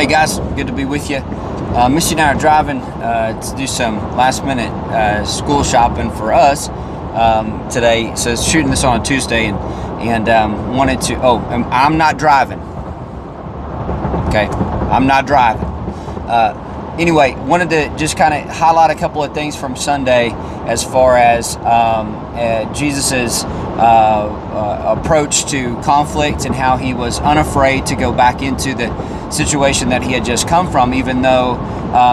Hey guys, good to be with you. Missy and I are driving to do some last minute school shopping for us today. So shooting this on a Tuesday and wanted to, I'm not driving. Okay, I'm not driving. Anyway, wanted to just kind of highlight a couple of things from Sunday as far as Jesus's approach to conflict and how he was unafraid to go back into the situation that he had just come from, even though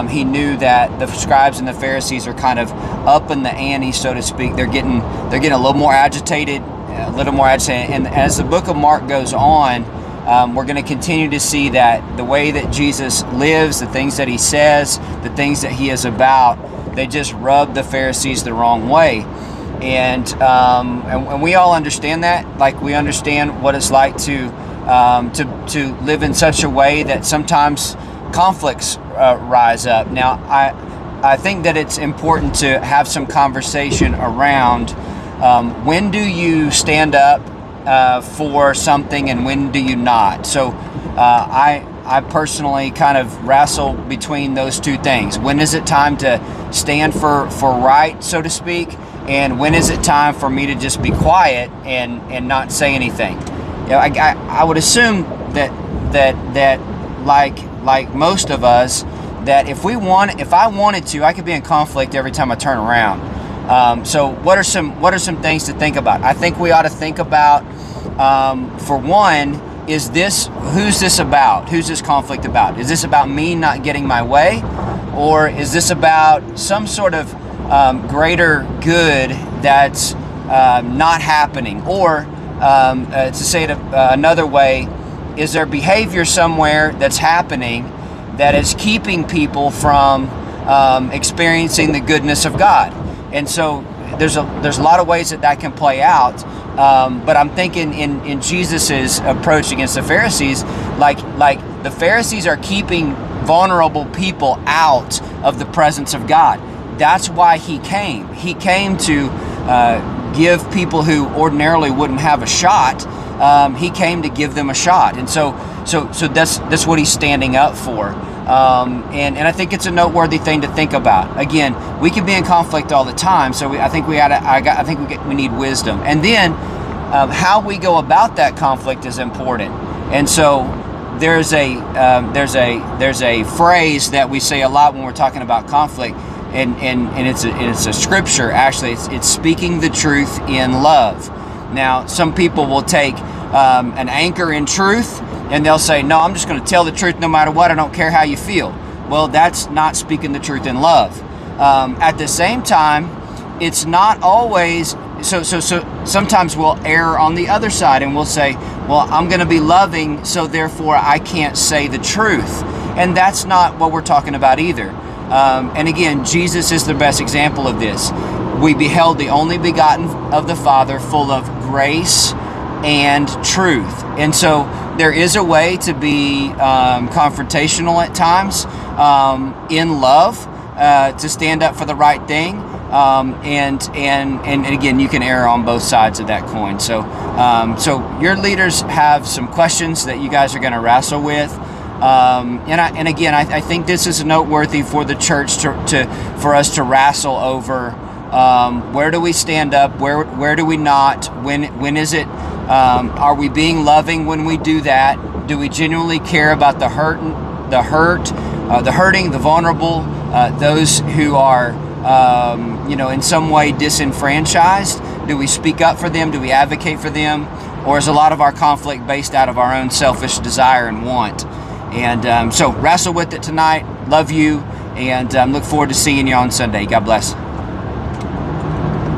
he knew that the scribes and the Pharisees are kind of up in the ante, so to speak. They're getting a little more agitated, And as the book of Mark goes on, we're going to continue to see that the way that Jesus lives, the things that he says, the things that he is about, they just rub the Pharisees the wrong way. And we all understand that. Like, we understand what it's like to live in such a way that sometimes conflicts rise up. Now, I think that it's important to have some conversation around when do you stand up for something and when do you not. So I personally kind of wrestle between those two things. When is it time to stand for right, so to speak, and when is it time for me to just be quiet and not say anything? You know, I would assume that like most of us, that if I wanted to, I could be in conflict every time I turn around. So what are some things to think about? I think we ought to think about, for one, who's this about? Who's this conflict about? Is this about me not getting my way? Or is this about some sort of greater good that's not happening? Or to say it another way, is there behavior somewhere that's happening that is keeping people from experiencing the goodness of God? And so there's a lot of ways that can play out. But I'm thinking in Jesus's approach against the Pharisees, like the Pharisees are keeping vulnerable people out of the presence of God. That's why he came. He came to give people who ordinarily wouldn't have a shot. He came to give them a shot, and so that's what he's standing up for. And I think it's a noteworthy thing to think about. Again, we can be in conflict all the time, so I think we need wisdom, and then how we go about that conflict is important. And so there's a phrase that we say a lot when we're talking about conflict, and it's a scripture. Actually, it's speaking the truth in love. Now, some people will take an anchor in truth, and they'll say, no, I'm just going to tell the truth no matter what. I don't care how you feel. Well, that's not speaking the truth in love. At the same time, it's not always, so sometimes we'll err on the other side and we'll say, well, I'm going to be loving, so therefore I can't say the truth. And that's not what we're talking about either. And again, Jesus is the best example of this. We beheld the only begotten of the Father, full of grace and truth. And so there is a way to be confrontational at times, in love, to stand up for the right thing. And again, you can err on both sides of that coin. So your leaders have some questions that you guys are going to wrestle with. And again, I think this is noteworthy for the church for us to wrestle over. Where do we stand up? Where do we not? When is it? Are we being loving when we do that? Do we genuinely care about the hurting, the hurting, the vulnerable, those who are, in some way disenfranchised? Do we speak up for them? Do we advocate for them? Or is a lot of our conflict based out of our own selfish desire and want? And so wrestle with it tonight. Love you, and look forward to seeing you on Sunday. God bless.